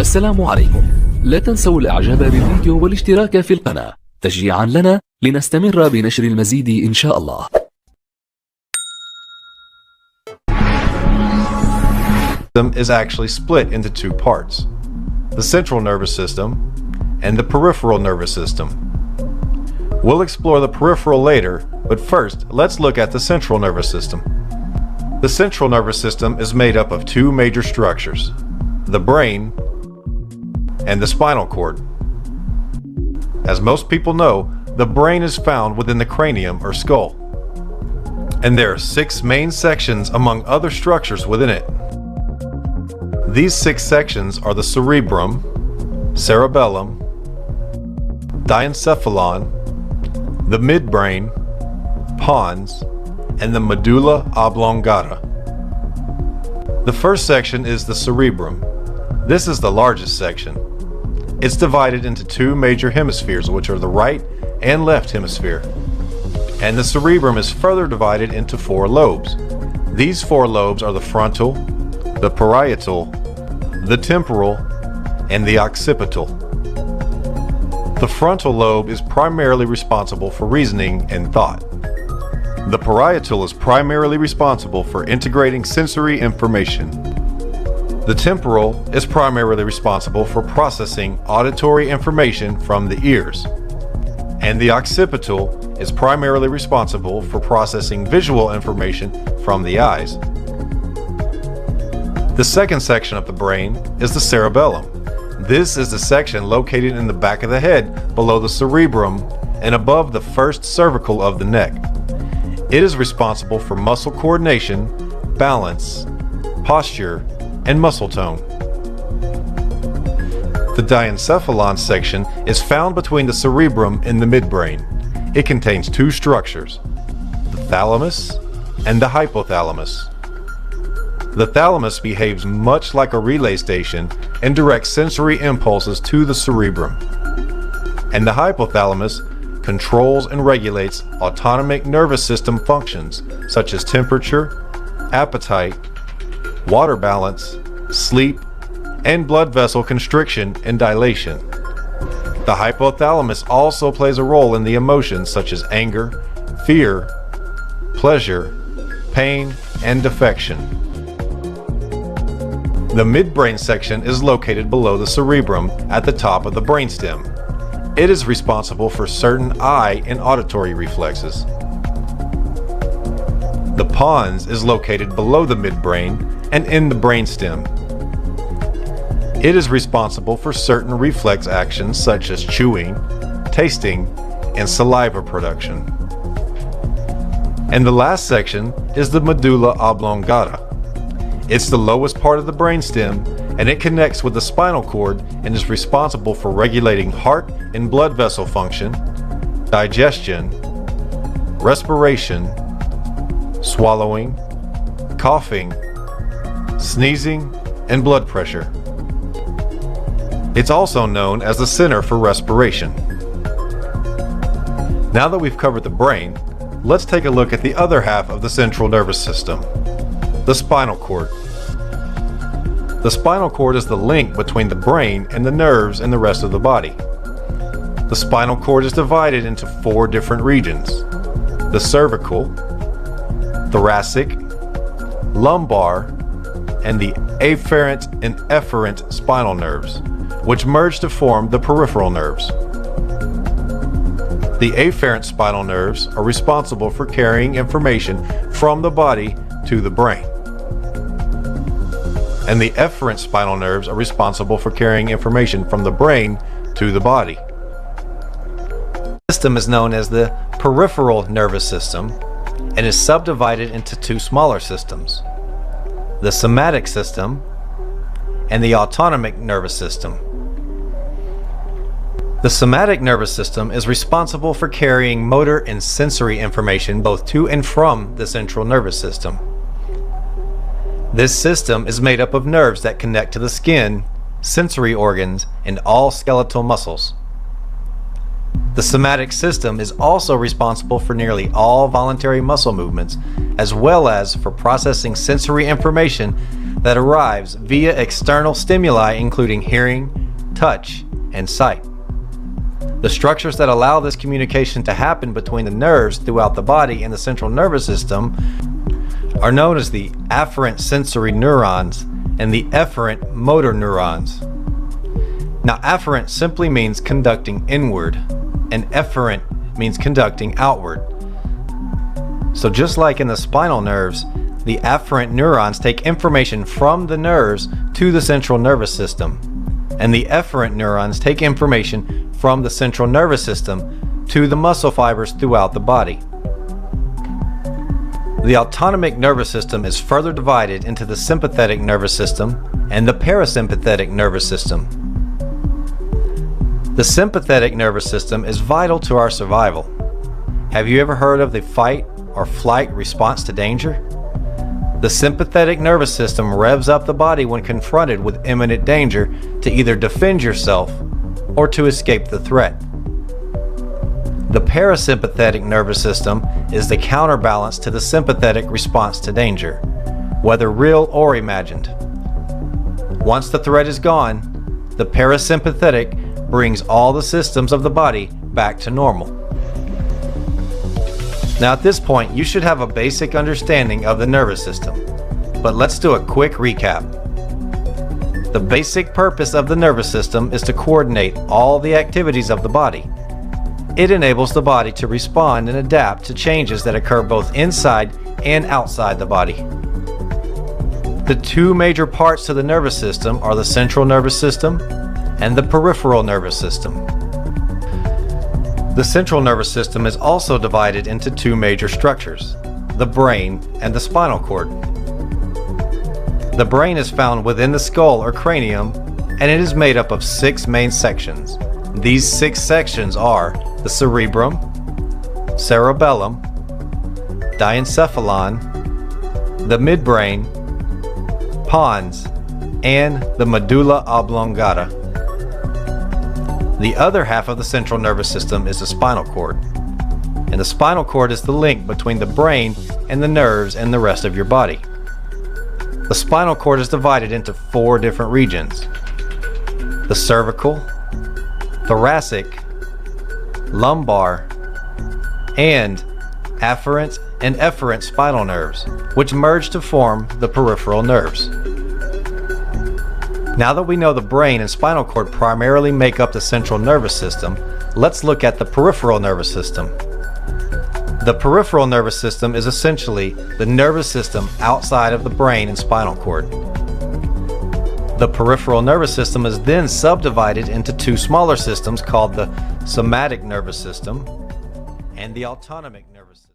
السلام عليكم. لا تنسوا الاعجاب بالفيديو والاشتراك في القناة تشجيعا لنا لنستمر بنشر المزيد إن شاء الله. Is actually split into two parts, the central nervous system and the peripheral nervous system. We'll explore the peripheral later, but first let's look at the central nervous system. The central nervous system is made up of two major structures, the brain and the spinal cord. As most people know, the brain is found within the cranium or skull, and there are 6 main sections among other structures within it. These 6 sections are the cerebrum, cerebellum, diencephalon, the midbrain, pons, and the medulla oblongata. The first section is the cerebrum. This is the largest section. It's divided into 2 major hemispheres, which are the right and left hemisphere. And the cerebrum is further divided into 4 lobes. These 4 lobes are the frontal, the parietal, the temporal, and the occipital. The frontal lobe is primarily responsible for reasoning and thought. The parietal is primarily responsible for integrating sensory information. The temporal is primarily responsible for processing auditory information from the ears. And the occipital is primarily responsible for processing visual information from the eyes. The second section of the brain is the cerebellum. This is the section located in the back of the head, below the cerebrum, and above the first cervical of the neck. It is responsible for muscle coordination, balance, posture, and muscle tone. The diencephalon section is found between the cerebrum and the midbrain. It contains 2 structures, the thalamus and the hypothalamus. The thalamus behaves much like a relay station and directs sensory impulses to the cerebrum. And the hypothalamus controls and regulates autonomic nervous system functions such as temperature, appetite, water balance, sleep, and blood vessel constriction and dilation. The hypothalamus also plays a role in the emotions such as anger, fear, pleasure, pain, and affection. The midbrain section is located below the cerebrum at the top of the brainstem. It is responsible for certain eye and auditory reflexes. The pons is located below the midbrain and in the brainstem. It is responsible for certain reflex actions such as chewing, tasting, and saliva production. And the last section is the medulla oblongata. It's the lowest part of the brainstem, and it connects with the spinal cord and is responsible for regulating heart and blood vessel function, digestion, respiration, swallowing, coughing, sneezing, and blood pressure. It's also known as the center for respiration. Now that we've covered the brain, let's take a look at the other half of the central nervous system, the spinal cord. The spinal cord is the link between the brain and the nerves and the rest of the body. The spinal cord is divided into 4 different regions: the cervical, thoracic, lumbar, and the afferent and efferent spinal nerves, which merge to form the peripheral nerves. The afferent spinal nerves are responsible for carrying information from the body to the brain. And the efferent spinal nerves are responsible for carrying information from the brain to the body. The system is known as the peripheral nervous system and is subdivided into 2 smaller systems, the somatic system and the autonomic nervous system. The somatic nervous system is responsible for carrying motor and sensory information both to and from the central nervous system. This system is made up of nerves that connect to the skin, sensory organs, and all skeletal muscles. The somatic system is also responsible for nearly all voluntary muscle movements, as well as for processing sensory information that arrives via external stimuli including hearing, touch, and sight. The structures that allow this communication to happen between the nerves throughout the body and the central nervous system are known as the afferent sensory neurons and the efferent motor neurons. Now, afferent simply means conducting inward, and efferent means conducting outward. So just like in the spinal nerves, the afferent neurons take information from the nerves to the central nervous system, and the efferent neurons take information from the central nervous system to the muscle fibers throughout the body. The autonomic nervous system is further divided into the sympathetic nervous system and the parasympathetic nervous system. The sympathetic nervous system is vital to our survival. Have you ever heard of the fight or flight response to danger? The sympathetic nervous system revs up the body when confronted with imminent danger to either defend yourself or to escape the threat. The parasympathetic nervous system is the counterbalance to the sympathetic response to danger, whether real or imagined. Once the threat is gone, the parasympathetic brings all the systems of the body back to normal. Now at this point, you should have a basic understanding of the nervous system, but let's do a quick recap. The basic purpose of the nervous system is to coordinate all the activities of the body. It enables the body to respond and adapt to changes that occur both inside and outside the body. The two major parts to the nervous system are the central nervous system and the peripheral nervous system. The central nervous system is also divided into two major structures, the brain and the spinal cord. The brain is found within the skull or cranium, and it is made up of 6 main sections. These 6 sections are the cerebrum, cerebellum, diencephalon, the midbrain, pons, and the medulla oblongata. The other half of the central nervous system is the spinal cord, and the spinal cord is the link between the brain and the nerves and the rest of your body. The spinal cord is divided into 4 different regions: the cervical, thoracic, lumbar, and afferent and efferent spinal nerves, which merge to form the peripheral nerves. Now that we know the brain and spinal cord primarily make up the central nervous system, let's look at the peripheral nervous system. The peripheral nervous system is essentially the nervous system outside of the brain and spinal cord. The peripheral nervous system is then subdivided into 2 smaller systems called the somatic nervous system and the autonomic nervous system.